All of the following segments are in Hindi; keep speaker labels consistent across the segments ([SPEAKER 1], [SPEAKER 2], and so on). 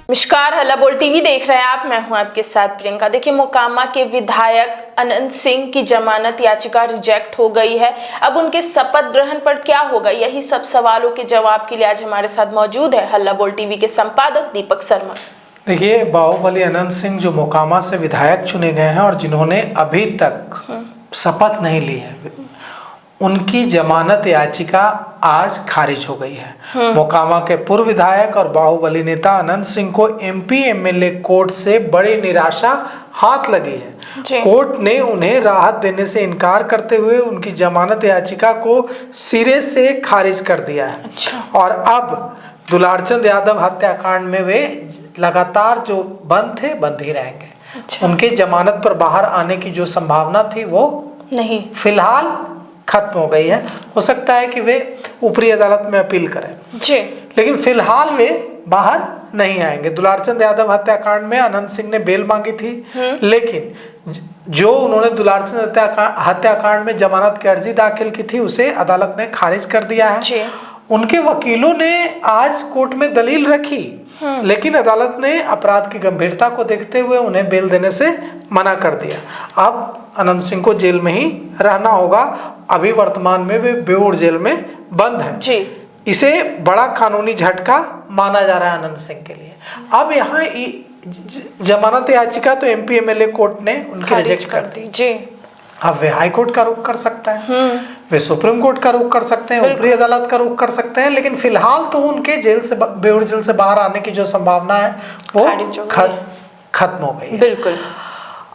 [SPEAKER 1] नमस्कार, हल्ला बोल टीवी देख रहे हैं आप। मैं हूं आपके साथ प्रियंका। देखिए, मोकामा के विधायक अनंत सिंह की जमानत याचिका रिजेक्ट हो गई है। अब उनके शपथ ग्रहण पर क्या होगा, यही सब सवालों के जवाब के लिए आज हमारे साथ मौजूद है हल्ला बोल टीवी के संपादक दीपक शर्मा।
[SPEAKER 2] देखिए, बाहुबली अनंत सिंह जो मोकामा से विधायक चुने गए हैं और जिन्होंने अभी तक शपथ नहीं ली है, उनकी जमानत याचिका आज खारिज हो गई है। मोकामा के पूर्व विधायक और बाहुबली नेता अनंत सिंह को एमपी एमएलए कोर्ट से बड़ी निराशा हाथ लगी है। कोर्ट ने उन्हें राहत देने से इनकार करते हुए उनकी जमानत याचिका को सिरे से खारिज कर दिया है। और अब दुलारचंद यादव हत्याकांड में वे लगातार जो बंद ही रहेंगे। उनके जमानत पर बाहर आने की जो संभावना थी वो नहीं फिलहाल खत्म हो गई है। हो सकता है कि वे ऊपरी अदालत में अपील करें जी, लेकिन फिलहाल वे बाहर नहीं आएंगे। दुलारचंद यादव हत्याकांड में अनंत सिंह ने बेल मांगी थी, लेकिन जो उन्होंने दुलारचंद हत्याकांड में जमानत की अर्जी दाखिल की थी उसे अदालत ने खारिज कर दिया है। उनके वकीलों ने आज कोर्ट में दलील रखी, लेकिन अदालत ने अपराध की गंभीरता को देखते हुए उन्हें बेल देने से मना कर दिया। अब अनंत सिंह को जेल में ही रहना होगा। अभी वर्तमान में वे बेऊर जेल में बंद हैं जी। इसे बड़ा कानूनी झटका माना जा रहा है अनंत सिंह के लिए। अब यहाँ जमानत याचिका तो एमपी एमएलए कोर्ट ने उनकी रिजेक्ट कर दी जी। अब वे हाई कोर्ट का रुख कर सकता है, वे सुप्रीम कोर्ट का रुख कर सकते हैं, ऊपरी अदालत का रुख कर सकते हैं, लेकिन फिलहाल तो उनके बेऊर जेल से बाहर आने की जो संभावना है वो खत्म हो गई है। बिल्कुल।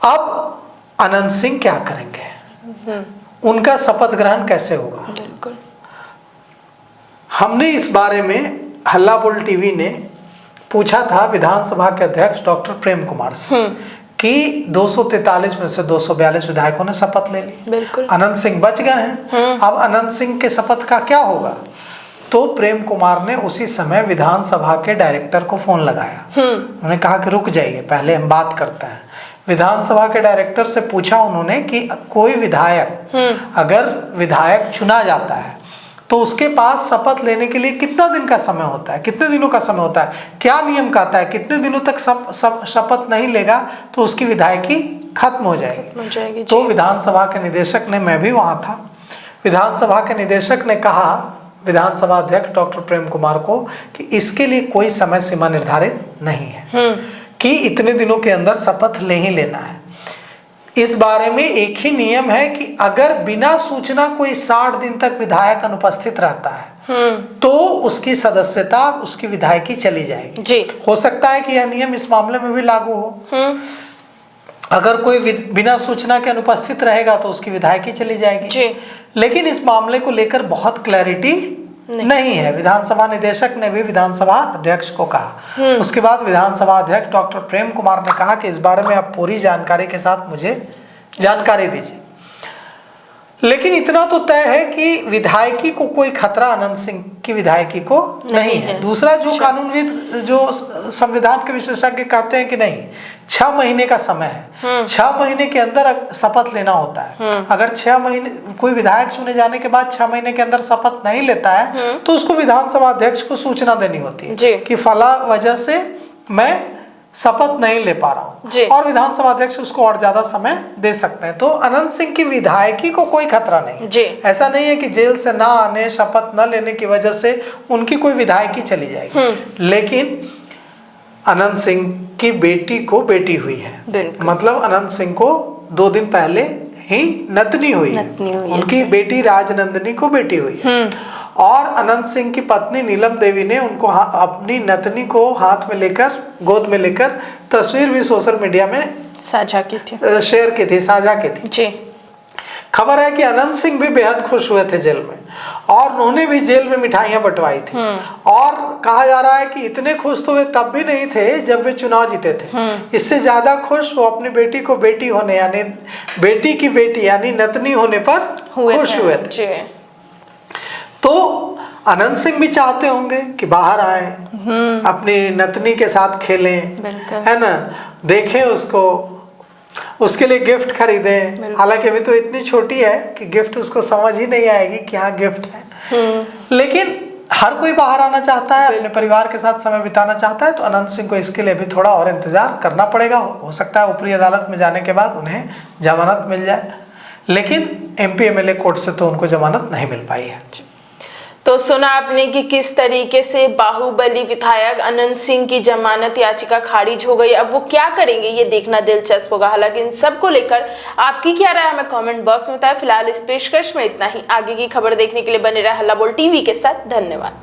[SPEAKER 2] अब अनंत सिंह क्या करेंगे, उनका शपथ ग्रहण कैसे होगा? बिल्कुल। हमने इस बारे में हल्ला बोल टीवी ने पूछा था विधानसभा के अध्यक्ष डॉक्टर प्रेम कुमार से कि 243 में से 242 विधायकों ने शपथ ले ली। बिल्कुल। अनंत सिंह बच गए हैं। अब अनंत सिंह के शपथ का क्या होगा? तो प्रेम कुमार ने उसी समय विधानसभा के डायरेक्टर को फोन लगाया। उन्होंने कहा कि रुक जाइए, पहले हम बात करते हैं। विधानसभा के डायरेक्टर से पूछा उन्होंने कि कोई विधायक अगर विधायक चुना जाता है तो उसके पास शपथ लेने के लिए कितना दिन का समय होता है, कितने दिनों का समय होता है, क्या नियम कहता है, कितने दिनों तक शपथ नहीं लेगा तो उसकी विधायकी खत्म हो जाएगी। तो विधानसभा के निदेशक ने, मैं भी वहां था, विधानसभा के निदेशक ने कहा विधानसभा अध्यक्ष डॉक्टर प्रेम कुमार को कि इसके लिए कोई समय सीमा निर्धारित नहीं है कि इतने दिनों के अंदर शपथ ले ही लेना है। इस बारे में एक ही नियम है कि अगर बिना सूचना कोई 60 दिन तक विधायक अनुपस्थित रहता है तो उसकी सदस्यता, उसकी विधायकी चली जाएगी जी। हो सकता है कि यह नियम इस मामले में भी लागू हो। अगर कोई बिना सूचना के अनुपस्थित रहेगा तो उसकी विधायकी चली जाएगी जी। लेकिन इस मामले को लेकर बहुत क्लैरिटी नहीं है। विधानसभा निदेशक ने भी विधानसभा अध्यक्ष को कहा। उसके बाद विधानसभा अध्यक्ष डॉक्टर प्रेम कुमार ने कहा कि इस बारे में आप पूरी जानकारी के साथ मुझे जानकारी दीजिए। लेकिन इतना तो तय है कि विधायकी को कोई खतरा अनंत सिंह की विधायकी को नहीं है। दूसरा, जो कानूनविद, जो संविधान के विशेषज्ञ कहते हैं कि नहीं, 6 महीने का समय है, 6 महीने के अंदर शपथ लेना होता है। अगर 6 महीने कोई विधायक चुने जाने के बाद 6 महीने के अंदर शपथ नहीं लेता है तो उसको विधानसभा अध्यक्ष को सूचना देनी होती है कि फला वजह से मैं शपथ नहीं ले पा रहा हूँ, और विधानसभा अध्यक्ष उसको और ज्यादा समय दे सकते हैं। तो अनंत सिंह की विधायकी को कोई खतरा नहीं जी। ऐसा नहीं है कि जेल से ना आने, शपथ न लेने की वजह से उनकी कोई विधायकी चली जाएगी। लेकिन अनंत सिंह की बेटी को बेटी हुई है, मतलब अनंत सिंह को 2 दिन पहले ही नतनी हुई है। उनकी बेटी राजनंदिनी को बेटी हुई है, और अनंत सिंह की पत्नी नीलम देवी ने उनको अपनी नतनी को हाथ में लेकर, गोद में लेकर तस्वीर भी सोशल मीडिया में
[SPEAKER 1] साझा की थी,
[SPEAKER 2] शेयर की थी, साझा की थी जी। खबर है कि अनंत सिंह भी बेहद खुश हुए थे जेल में, और उन्होंने भी जेल में मिठाइयां बंटवाई थी। और कहा जा रहा है कि इतने खुश तो वे तब भी नहीं थे जब वे चुनाव जीते थे। इससे ज्यादा खुश वो अपनी बेटी को बेटी होने, यानी बेटी की बेटी यानी नतनी होने पर खुश हुए थे। तो अनंत सिंह भी चाहते होंगे कि बाहर आए, अपनी नतनी के साथ खेलें, है ना, देखें उसको, उसके लिए गिफ्ट खरीदें। हालांकि अभी तो इतनी छोटी है कि गिफ्ट उसको समझ ही नहीं आएगी कि हाँ गिफ्ट है। लेकिन हर कोई बाहर आना चाहता है, अपने परिवार के साथ समय बिताना चाहता है, तो अनंत सिंह को इसके लिए भी थोड़ा और इंतजार करना पड़ेगा। हो सकता है ऊपरी अदालत में जाने के बाद उन्हें जमानत मिल जाए, लेकिन एमपी एमएलए कोर्ट से तो उनको जमानत नहीं मिल पाई है।
[SPEAKER 1] तो सुना आपने कि किस तरीके से बाहुबली विधायक अनंत सिंह की जमानत याचिका खारिज हो गई। अब वो क्या करेंगे ये देखना दिलचस्प होगा। हालांकि इन सब को लेकर आपकी क्या राय हमें कमेंट बॉक्स में बताएं। फिलहाल इस पेशकश में इतना ही। आगे की खबर देखने के लिए बने रहे हल्ला बोल टीवी के साथ। धन्यवाद।